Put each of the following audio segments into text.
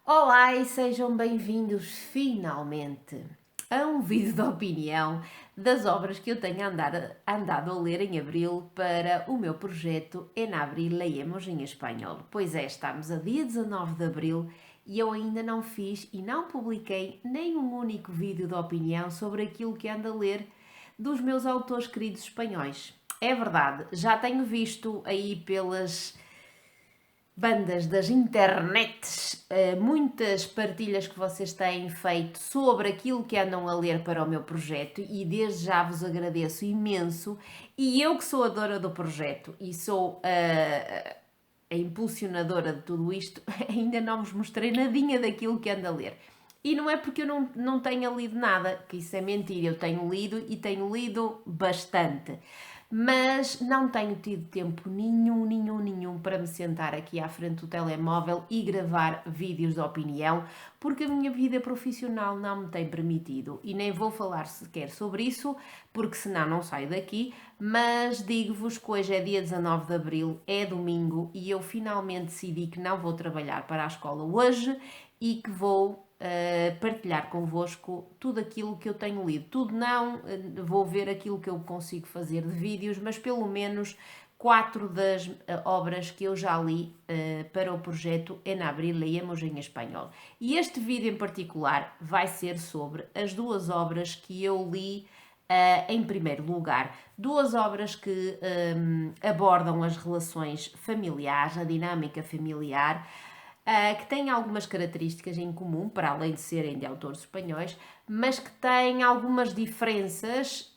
Olá e sejam bem-vindos finalmente a um vídeo de opinião das obras que eu tenho andado a ler em abril para o meu projeto En Abril Leemos em Espanhol. Pois é, estamos a dia 19 de abril e eu ainda não fiz e não publiquei nenhum único vídeo de opinião sobre aquilo que ando a ler dos meus autores queridos espanhóis. É verdade, já tenho visto aí pelas bandas das internets, muitas partilhas que vocês têm feito sobre aquilo que andam a ler para o meu projeto e desde já vos agradeço imenso. E eu que sou a dona do projeto e sou a impulsionadora de tudo isto, ainda não vos mostrei nadinha daquilo que ando a ler. E não é porque eu não tenha lido nada, que isso é mentira, eu tenho lido e tenho lido bastante. Mas não tenho tido tempo nenhum para me sentar aqui à frente do telemóvel e gravar vídeos de opinião, porque a minha vida profissional não me tem permitido e nem vou falar sequer sobre isso, porque senão não saio daqui. Mas digo-vos que hoje é dia 19 de abril, é domingo e eu finalmente decidi que não vou trabalhar para a escola hoje e que vou partilhar convosco tudo aquilo que eu tenho lido. Tudo não, vou ver aquilo que eu consigo fazer de vídeos, mas pelo menos 4 das obras que eu já li para o projeto En Abril Leemos em Espanhol. E este vídeo em particular vai ser sobre as duas obras que eu li em primeiro lugar. Duas obras que abordam as relações familiares, a dinâmica familiar, que têm algumas características em comum, para além de serem de autores espanhóis, mas que têm algumas diferenças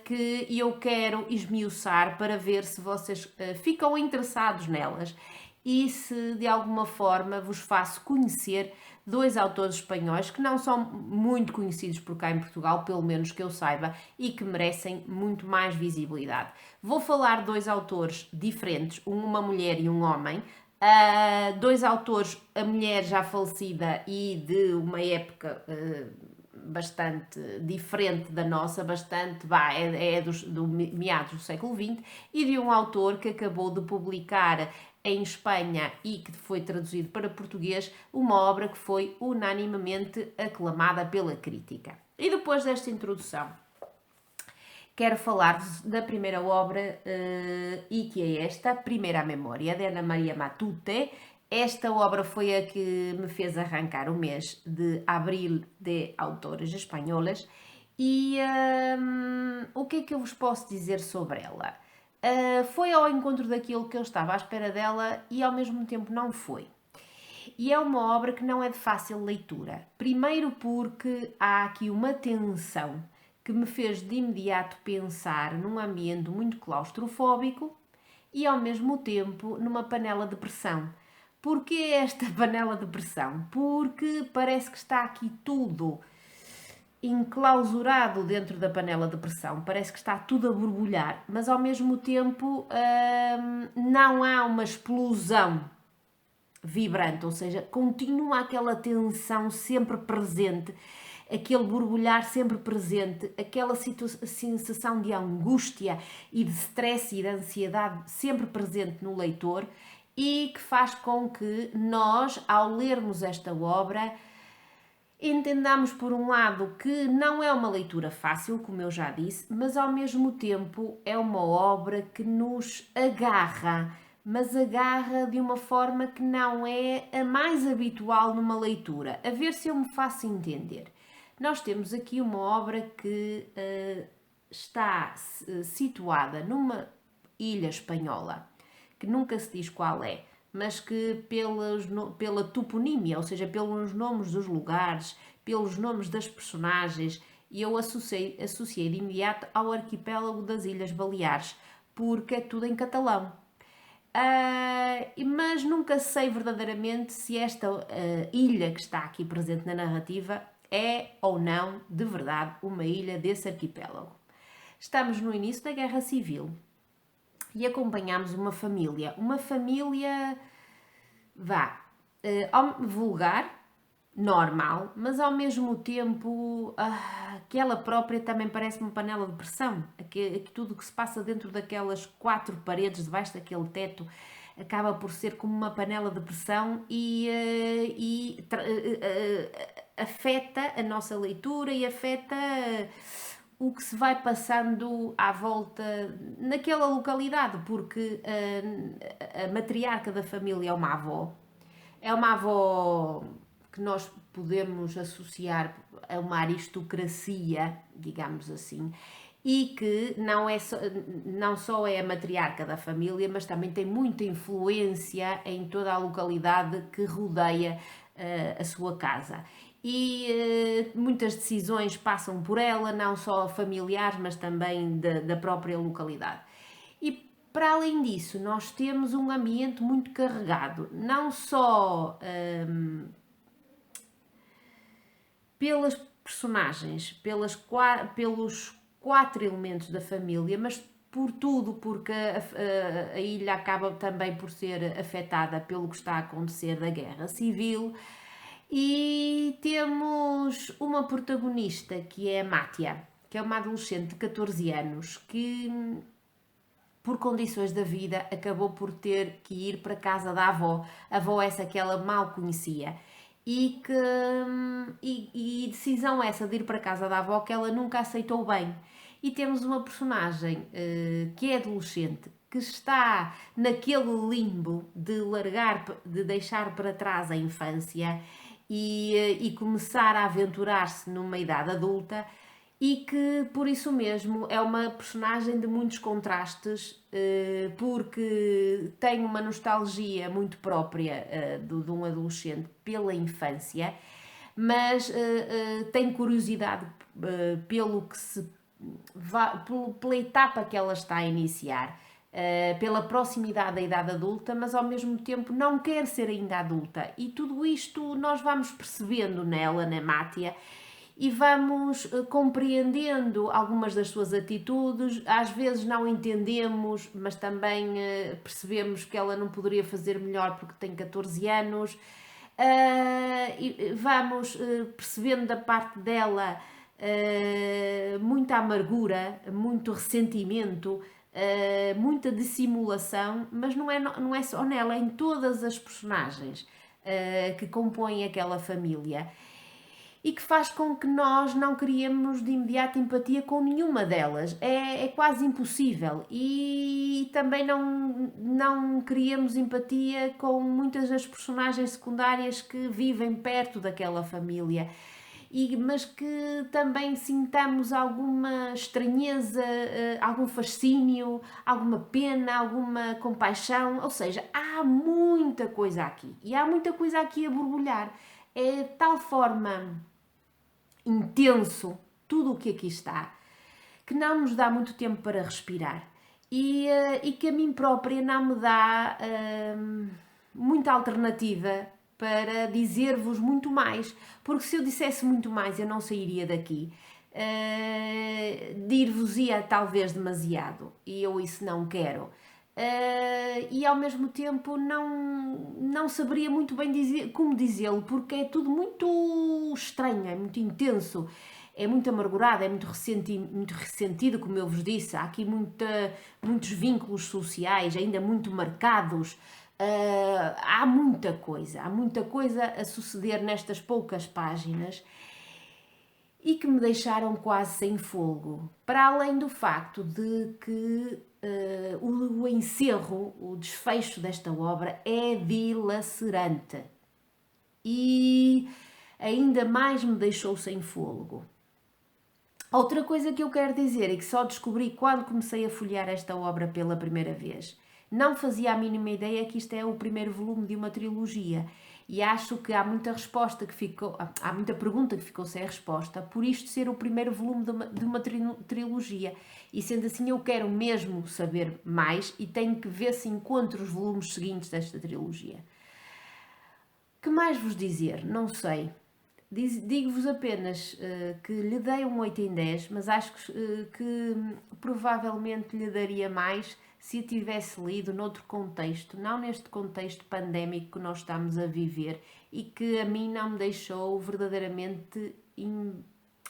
que eu quero esmiuçar para ver se vocês ficam interessados nelas e se de alguma forma vos faço conhecer dois autores espanhóis que não são muito conhecidos por cá em Portugal, pelo menos que eu saiba, e que merecem muito mais visibilidade. Vou falar de dois autores diferentes, uma mulher e um homem, dois autores, a mulher já falecida e de uma época bastante diferente da nossa, do meados do século XX, e de um autor que acabou de publicar em Espanha e que foi traduzido para português uma obra que foi unanimemente aclamada pela crítica. E depois desta introdução, quero falar-vos da primeira obra e que é esta, Primeira Memória, de Ana Maria Matute. Esta obra foi a que me fez arrancar o mês de abril de autores espanholas. E o que é que eu vos posso dizer sobre ela? Foi ao encontro daquilo que eu estava à espera dela e ao mesmo tempo não foi. E é uma obra que não é de fácil leitura. Primeiro porque há aqui uma tensão que me fez de imediato pensar num ambiente muito claustrofóbico e ao mesmo tempo numa panela de pressão. Porquê esta panela de pressão? Porque parece que está aqui tudo enclausurado dentro da panela de pressão, parece que está tudo a borbulhar, mas ao mesmo tempo não há uma explosão vibrante, ou seja, continua aquela tensão sempre presente, aquele borbulhar sempre presente, aquela sensação de angústia e de stress e de ansiedade sempre presente no leitor e que faz com que nós, ao lermos esta obra, entendamos por um lado que não é uma leitura fácil, como eu já disse, mas ao mesmo tempo é uma obra que nos agarra, mas agarra de uma forma que não é a mais habitual numa leitura. A ver se eu me faço entender. Nós temos aqui uma obra que está situada numa ilha espanhola, que nunca se diz qual é, mas que pela toponímia, ou seja, pelos nomes dos lugares, pelos nomes das personagens, eu associei de imediato ao arquipélago das Ilhas Baleares, porque é tudo em catalão. Mas nunca sei verdadeiramente se esta ilha que está aqui presente na narrativa é ou não, de verdade, uma ilha desse arquipélago. Estamos no início da Guerra Civil e acompanhamos uma família, vulgar, normal, mas ao mesmo tempo que ela própria também parece uma panela de pressão. Tudo que se passa dentro daquelas quatro paredes, debaixo daquele teto, acaba por ser como uma panela de pressão e afeta a nossa leitura e afeta o que se vai passando à volta naquela localidade, porque a matriarca da família é uma avó que nós podemos associar a uma aristocracia, digamos assim, e que não só é a matriarca da família, mas também tem muita influência em toda a localidade que rodeia a sua casa. E muitas decisões passam por ela, não só familiares, mas também da própria localidade. E para além disso, nós temos um ambiente muito carregado, não só pelas personagens, pelos 4 elementos da família, mas por tudo, porque a ilha acaba também por ser afetada pelo que está a acontecer da guerra civil. E temos uma protagonista que é a Mátia, que é uma adolescente de 14 anos que, por condições da vida, acabou por ter que ir para a casa da avó. A avó essa que ela mal conhecia. E decisão essa de ir para a casa da avó que ela nunca aceitou bem. E temos uma personagem que é adolescente, que está naquele limbo de deixar para trás a infância e começar a aventurar-se numa idade adulta, e que por isso mesmo é uma personagem de muitos contrastes, porque tem uma nostalgia muito própria de um adolescente pela infância, mas tem curiosidade pelo que pela etapa que ela está a iniciar, pela proximidade da idade adulta, mas ao mesmo tempo não quer ser ainda adulta. E tudo isto nós vamos percebendo nela, na Mátia, e vamos compreendendo algumas das suas atitudes. Às vezes não entendemos, mas também percebemos que ela não poderia fazer melhor porque tem 14 anos. E vamos percebendo da parte dela muita amargura, muito ressentimento, muita dissimulação, mas não é só nela, é em todas as personagens que compõem aquela família, e que faz com que nós não criemos de imediato empatia com nenhuma delas. É quase impossível. E também não criamos empatia com muitas das personagens secundárias que vivem perto daquela família. Mas que também sintamos alguma estranheza, algum fascínio, alguma pena, alguma compaixão. Ou seja, há muita coisa aqui. E há muita coisa aqui a borbulhar. É de tal forma intenso tudo o que aqui está, que não nos dá muito tempo para respirar. E que a mim própria não me dá muita alternativa para dizer-vos muito mais, porque se eu dissesse muito mais eu não sairia daqui. Dir-vos-ia talvez demasiado, e eu isso não quero. E ao mesmo tempo não saberia muito bem como dizê-lo, porque é tudo muito estranho, é muito intenso, é muito amargurado, é muito ressentido, como eu vos disse. Há aqui muitos vínculos sociais ainda muito marcados. Há muita coisa a suceder nestas poucas páginas, e que me deixaram quase sem fôlego, para além do facto de que o encerro, o desfecho desta obra é dilacerante e ainda mais me deixou sem fôlego. Outra coisa que eu quero dizer e que só descobri quando comecei a folhear esta obra pela primeira vez: não fazia a mínima ideia que isto é o primeiro volume de uma trilogia, e acho que há muita pergunta que ficou sem resposta por isto ser o primeiro volume de uma trilogia. E sendo assim, eu quero mesmo saber mais e tenho que ver se encontro os volumes seguintes desta trilogia. Que mais vos dizer? Não sei. Digo-vos apenas que lhe dei um 8 em 10, mas acho que provavelmente lhe daria mais se a tivesse lido noutro contexto, não neste contexto pandémico que nós estamos a viver e que a mim não me deixou verdadeiramente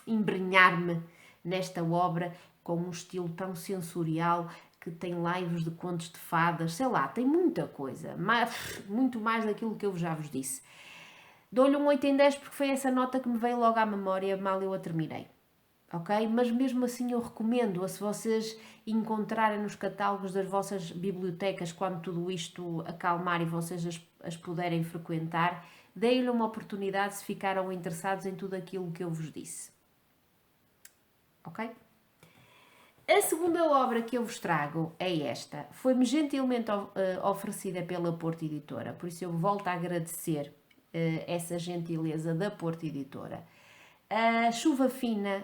embrenhar-me nesta obra com um estilo tão sensorial que tem lives de contos de fadas, sei lá, tem muita coisa, muito mais daquilo que eu já vos disse. Dou-lhe um 8 em 10 porque foi essa nota que me veio logo à memória mal eu a terminei. Ok? Mas mesmo assim eu recomendo-a se vocês encontrarem nos catálogos das vossas bibliotecas quando tudo isto acalmar e vocês as puderem frequentar, deem-lhe uma oportunidade se ficaram interessados em tudo aquilo que eu vos disse. Ok? A segunda obra que eu vos trago é esta. Foi-me gentilmente oferecida pela Porto Editora, por isso eu volto a agradecer essa gentileza da Porto Editora. A Chuva Fina,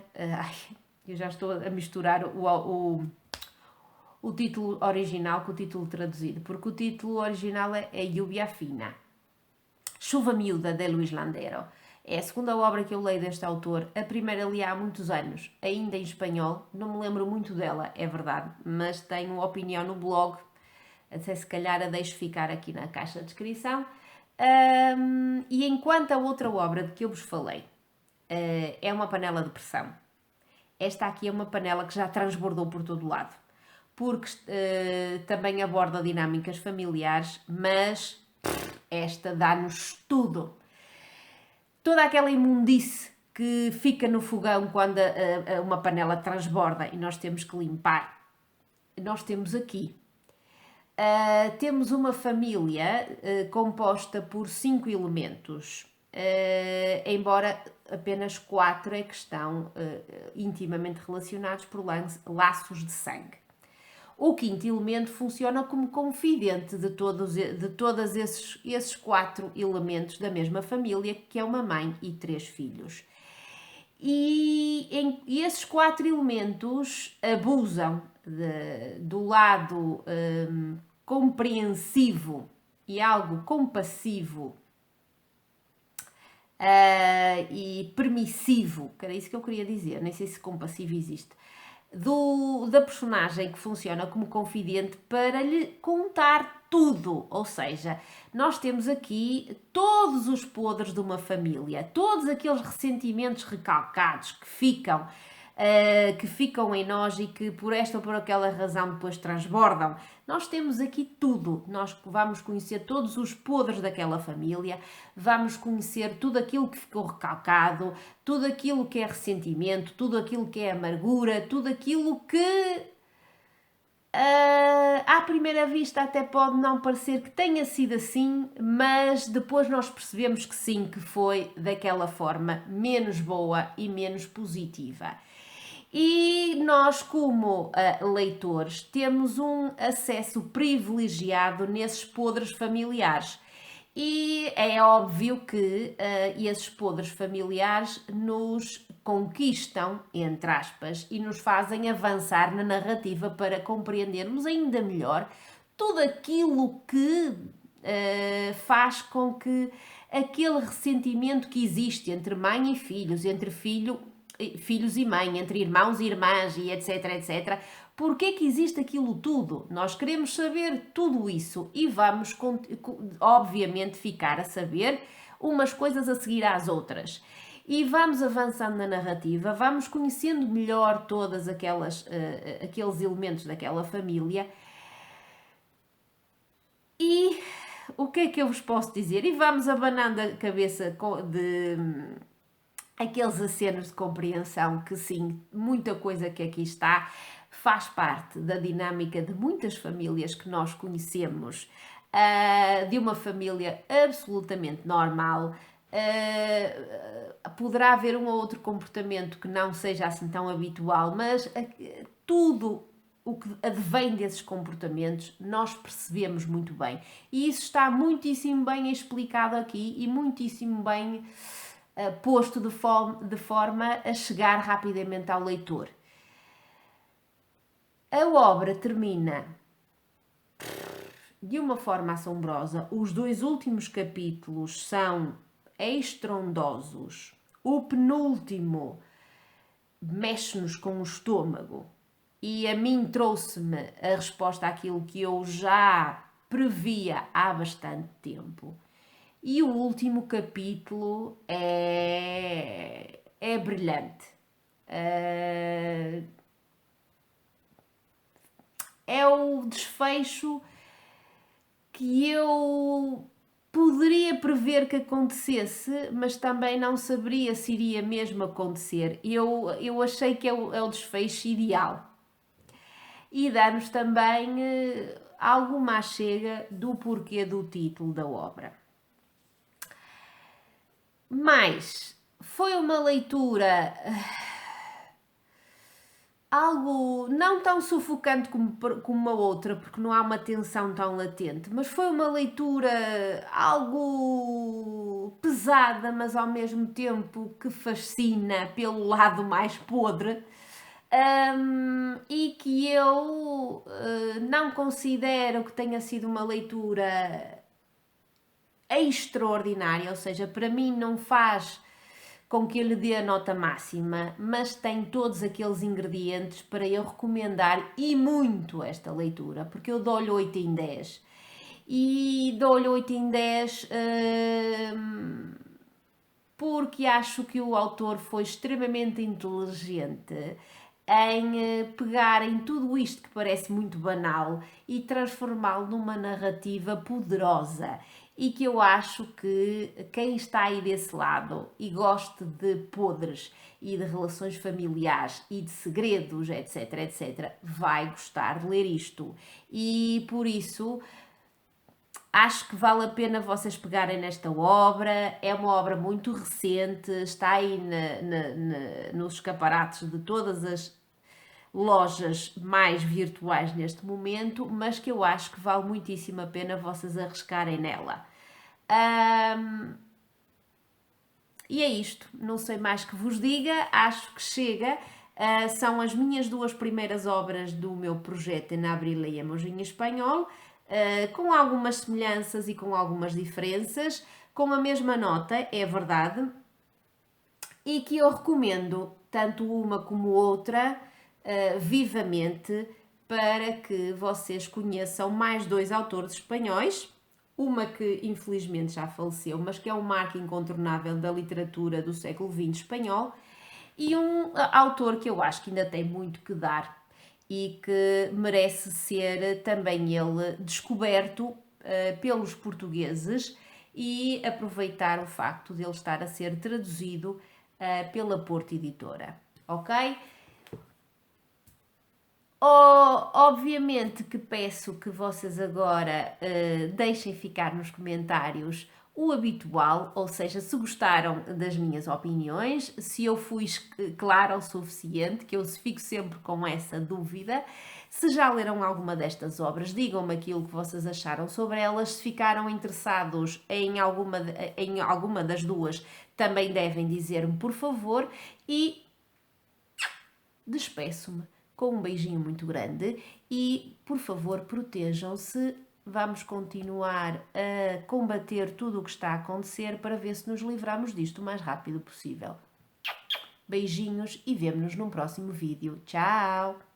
eu já estou a misturar o título original com o título traduzido, porque o título original é Lluvia Fina. Chuva Miúda, de Luís Landero. É a segunda obra que eu leio deste autor. A primeira li há muitos anos, ainda em espanhol. Não me lembro muito dela, é verdade, mas tenho opinião no blog. Até se calhar a deixo ficar aqui na caixa de descrição. E enquanto a outra obra de que eu vos falei é uma panela de pressão, esta aqui é uma panela que já transbordou por todo lado, porque também aborda dinâmicas familiares, mas esta dá-nos tudo. Toda aquela imundice que fica no fogão quando uma panela transborda e nós temos que limpar, nós temos aqui. Temos uma família composta por 5 elementos, embora apenas 4 é que estão intimamente relacionados por laços de sangue. O quinto elemento funciona como confidente de todos esses 4 elementos da mesma família, que é uma mãe e 3 filhos. E esses 4 elementos abusam do lado compreensivo e algo compassivo e permissivo, que era isso que eu queria dizer, nem sei se compassivo existe, da personagem que funciona como confidente para lhe contar tudo. Ou seja, nós temos aqui todos os podres de uma família, todos aqueles ressentimentos recalcados que ficam em nós e que por esta ou por aquela razão depois transbordam. Nós temos aqui tudo. Nós vamos conhecer todos os podres daquela família, vamos conhecer tudo aquilo que ficou recalcado, tudo aquilo que é ressentimento, tudo aquilo que é amargura, tudo aquilo que à primeira vista até pode não parecer que tenha sido assim, mas depois nós percebemos que sim, que foi daquela forma menos boa e menos positiva. E nós, como leitores, temos um acesso privilegiado nesses podres familiares. E é óbvio que esses podres familiares nos conquistam, entre aspas, e nos fazem avançar na narrativa para compreendermos ainda melhor tudo aquilo que faz com que aquele ressentimento que existe entre mãe e filhos, entre filhos e mãe, entre irmãos e irmãs e etc, etc. Porquê que existe aquilo tudo? Nós queremos saber tudo isso e vamos, obviamente, ficar a saber umas coisas a seguir às outras. E vamos avançando na narrativa, vamos conhecendo melhor todos aqueles elementos daquela família. E o que é que eu vos posso dizer? E vamos abanando a cabeça de aqueles acenos de compreensão que sim, muita coisa que aqui está faz parte da dinâmica de muitas famílias que nós conhecemos, de uma família absolutamente normal. Poderá haver um ou outro comportamento que não seja assim tão habitual, mas tudo o que advém desses comportamentos nós percebemos muito bem. E isso está muitíssimo bem explicado aqui e muitíssimo bem posto de forma a chegar rapidamente ao leitor. A obra termina de uma forma assombrosa. Os 2 últimos capítulos são estrondosos. O penúltimo mexe-nos com o estômago e a mim trouxe-me a resposta àquilo que eu já previa há bastante tempo. E o último capítulo é brilhante. é o desfecho que eu poderia prever que acontecesse, mas também não saberia se iria mesmo acontecer. Eu achei que é o desfecho ideal. E dá-nos também alguma chega do porquê do título da obra. Mas foi uma leitura algo não tão sufocante como a outra, porque não há uma tensão tão latente, mas foi uma leitura algo pesada, mas ao mesmo tempo que fascina pelo lado mais podre. E que eu não considero que tenha sido uma leitura extraordinária, ou seja, para mim não faz com que eu lhe dê a nota máxima, mas tem todos aqueles ingredientes para eu recomendar e muito esta leitura, porque eu dou-lhe 8 em 10. E dou-lhe 8 em 10 porque acho que o autor foi extremamente inteligente em pegar em tudo isto que parece muito banal e transformá-lo numa narrativa poderosa, e que eu acho que quem está aí desse lado e gosta de podres e de relações familiares e de segredos, etc, etc, vai gostar de ler isto. E por isso acho que vale a pena vocês pegarem nesta obra. É uma obra muito recente, está aí nos escaparates de todas as lojas mais virtuais neste momento, mas que eu acho que vale muitíssimo a pena vocês arriscarem nela. E é isto, não sei mais que vos diga, acho que chega. São as minhas duas primeiras obras do meu projeto em Abril e Emoji em Espanhol, com algumas semelhanças e com algumas diferenças, com a mesma nota, é verdade, e que eu recomendo tanto uma como outra vivamente, para que vocês conheçam mais dois autores espanhóis, uma que infelizmente já faleceu, mas que é um marco incontornável da literatura do século XX espanhol, e um autor que eu acho que ainda tem muito que dar e que merece ser também ele descoberto pelos portugueses, e aproveitar o facto de ele estar a ser traduzido pela Porto Editora, ok? Obviamente que peço que vocês agora deixem ficar nos comentários o habitual, ou seja, se gostaram das minhas opiniões, se eu fui clara o suficiente, que eu fico sempre com essa dúvida. Se já leram alguma destas obras, digam-me aquilo que vocês acharam sobre elas. Se ficaram interessados em alguma das duas, também devem dizer-me, por favor, e despeço-me com um beijinho muito grande e, por favor, protejam-se. Vamos continuar a combater tudo o que está a acontecer para ver se nos livramos disto o mais rápido possível. Beijinhos e vemo-nos num próximo vídeo. Tchau!